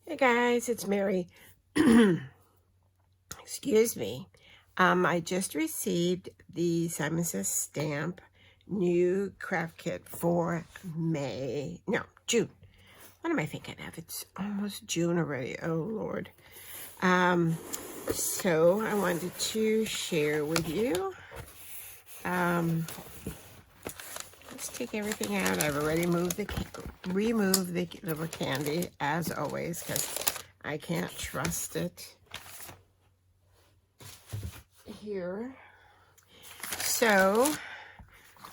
Hey guys, it's Mary. Excuse me. I just received the Simon Says Stamp new craft kit for June. What am I thinking of? It's almost June already. Oh Lord. So I wanted to share with you. Let's take everything out. I've already removed the little candy as always because I can't trust it here. So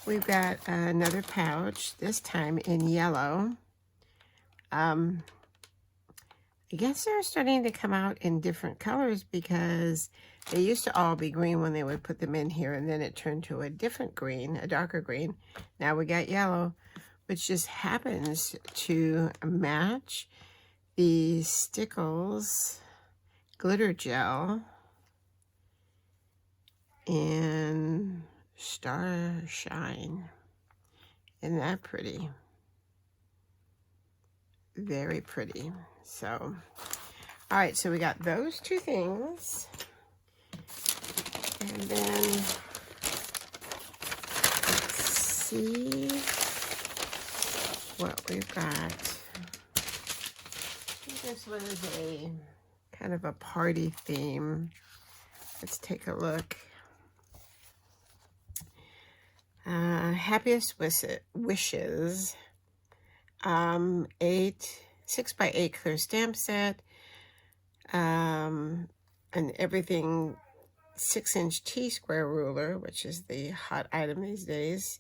we've got another pouch, this time in yellow. I guess they're starting to come out in different colors because they used to all be green when they would put them in here, and then it turned to a different green, a darker green. Now we got yellow, which just happens to match the Stickles glitter gel in Star Shine. Isn't that pretty? Very pretty. So, all right, so we got those two things. And then let's see what we've got. This one is a kind of a party theme. Let's take a look. Happiest Wishes. 6x8 clear stamp set. And everything 6-inch T-square ruler, which is the hot item these days.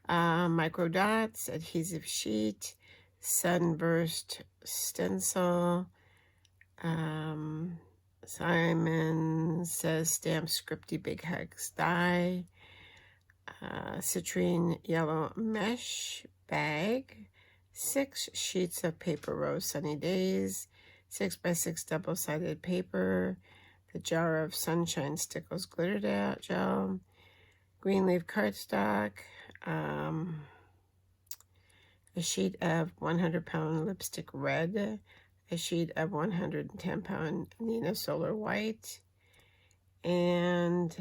Micro dots, adhesive sheet, sunburst stencil. Simon Says Stamp Scripty Big Hugs die. Citrine yellow mesh bag. 6 sheets of paper rose sunny days. 6x6 double-sided paper. The jar of Sunshine Stickles glitter gel. Green leaf cardstock. A sheet of 100-pound lipstick red. A sheet of 110-pound Nina Solar white. And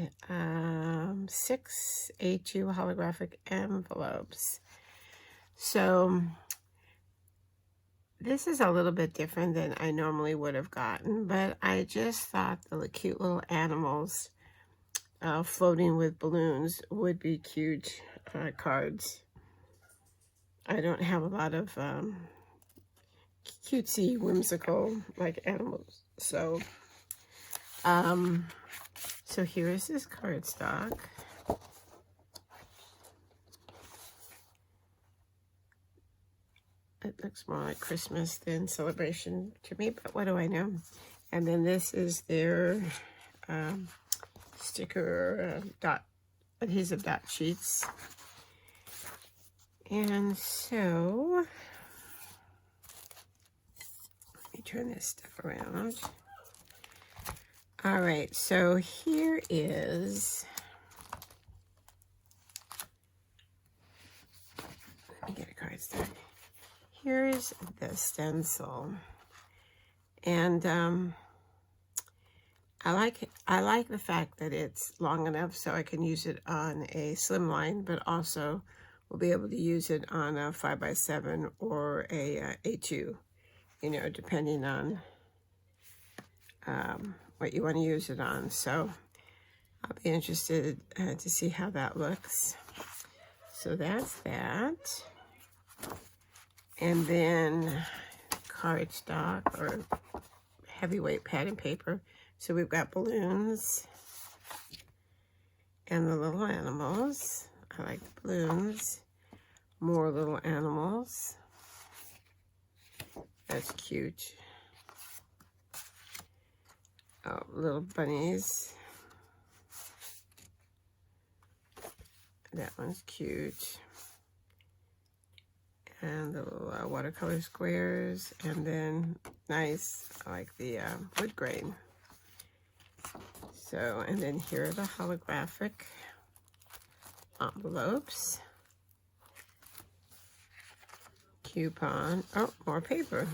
6 A2 holographic envelopes. So this is a little bit different than I normally would have gotten, but I just thought the cute little animals floating with balloons would be cute cards. I don't have a lot of cutesy, whimsical like animals. So, so here is this cardstock. It looks more like Christmas than celebration to me, but what do I know? And then this is their sticker adhesive dot sheets. And so, let me turn this stuff around. All right, so here is, let me get a cardstock. Here's the stencil, and I like the fact that it's long enough so I can use it on a slim line, but also we'll be able to use it on a 5x7 or a A2, you know, depending on what you want to use it on. So I'll be interested to see how that looks. So that's that. And then cardstock or heavyweight pattern paper. So we've got balloons and the little animals. I like the balloons. More little animals. That's cute. Oh, little bunnies. That one's cute. And the little watercolor squares, and then nice, I like the wood grain. So, and then here are the holographic envelopes. Coupon, oh, more paper.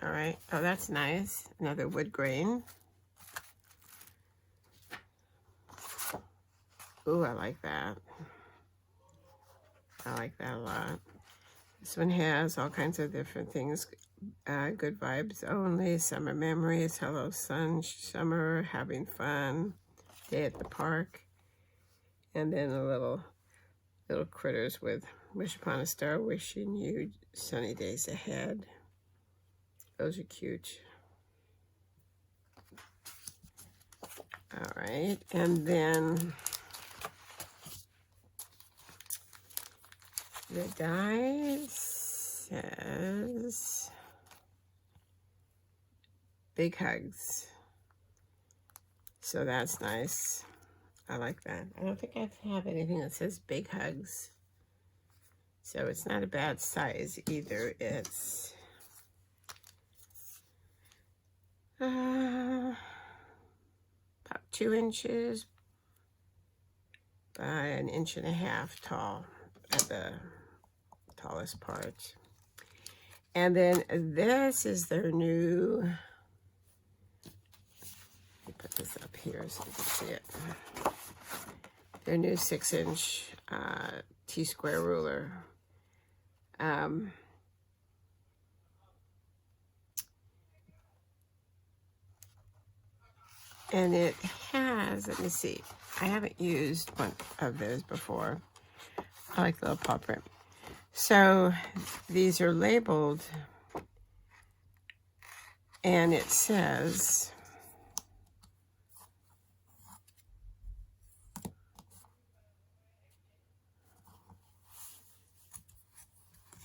All right. Oh, that's nice. Another wood grain. Ooh, I like that. I like that a lot. This one has all kinds of different things. Good vibes only, summer memories, hello sun, summer, having fun, day at the park. And then a little critters with wish upon a star, wishing you sunny days ahead. Those are cute. All right, and then the die says big hugs. So that's nice. I like that. I don't think I have anything that says big hugs. So it's not a bad size either. It's about 2 inches by 1.5 inches tall at the tallest part. And then this is their new, let me put this up here so you can see it. Their new 6-inch T-square ruler. And it has, let me see, I haven't used one of those before. I like the little paw print. So these are labeled, and it says,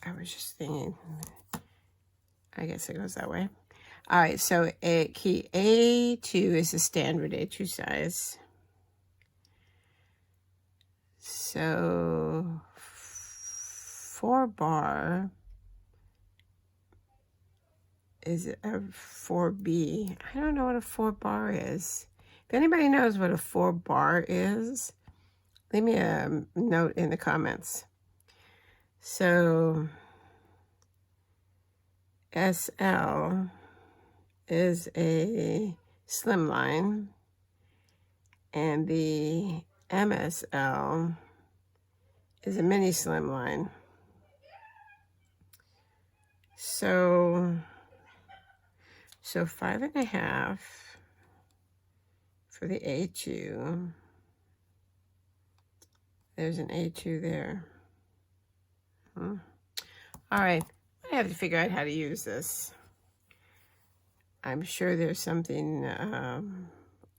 I was just thinking, I guess it goes that way. All right, so key A2 is the standard A2 size. So 4-bar is a 4B. I don't know what a 4-bar is. If anybody knows what a 4-bar is, leave me a note in the comments. So SL is a slim line, and the MSL is a mini slim line. So 5.5 for the A2. There's an A2 there. All right, I have to figure out how to use this. I'm sure there's something,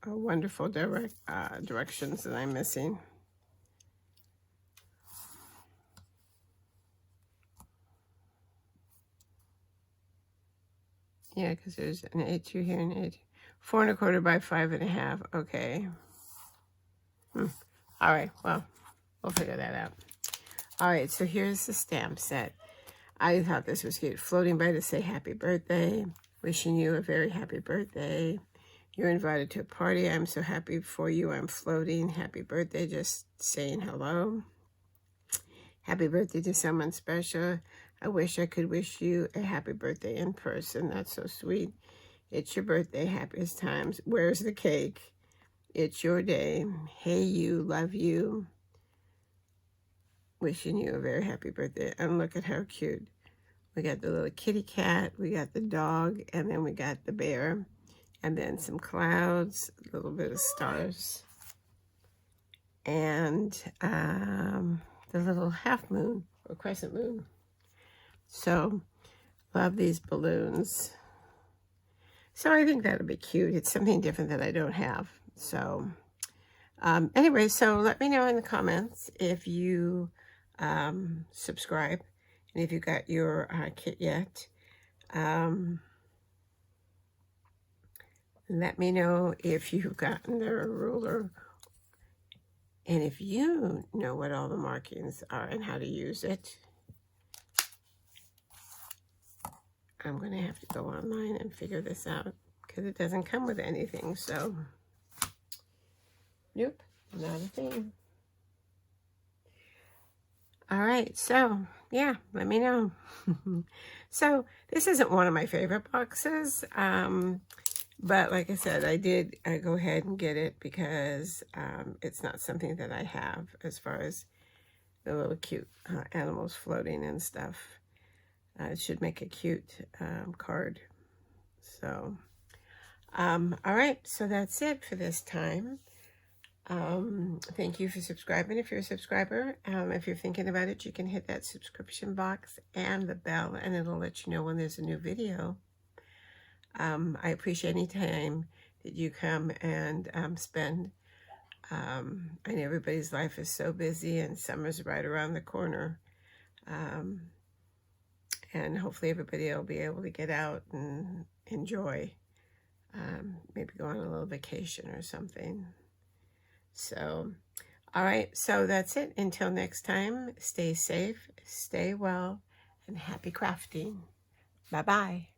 wonderful directions that I'm missing. Yeah, because there's an A2 here and A2. 4.25 by 5.5. Okay. All right, well, we'll figure that out. All right, so here's the stamp set. I thought this was cute. Floating by to say happy birthday. Wishing you a very happy birthday. You're invited to a party. I'm so happy for you. I'm floating. Happy birthday. Just saying hello. Happy birthday to someone special. I wish I could wish you a happy birthday in person. That's so sweet. It's your birthday. Happiest times. Where's the cake? It's your day. Hey, you. Love you. Wishing you a very happy birthday. And look at how cute. We got the little kitty cat, we got the dog, and then we got the bear, and then some clouds, a little bit of stars, and the little half moon or crescent moon. So, love these balloons. So I think that'll be cute. It's something different that I don't have. So, anyway, so let me know in the comments if you subscribe. And if you got your kit yet, let me know if you've gotten the ruler. And if you know what all the markings are and how to use it, I'm going to have to go online and figure this out because it doesn't come with anything. So, nope, not a thing. All right, so yeah, let me know. So this isn't one of my favorite boxes, but like I said, I did go ahead and get it because it's not something that I have as far as the little cute animals floating and stuff. It should make a cute card. So, all right, so that's it for this time. Thank you for subscribing if you're a subscriber. If you're thinking about it, you can hit that subscription box and the bell, and it'll let you know when there's a new video. I appreciate any time that you come and spend. I know everybody's life is so busy, and summer's right around the corner. And hopefully everybody will be able to get out and enjoy. Maybe go on a little vacation or something. So, all right, so that's it. Until next time, stay safe, stay well, and happy crafting. Bye-bye.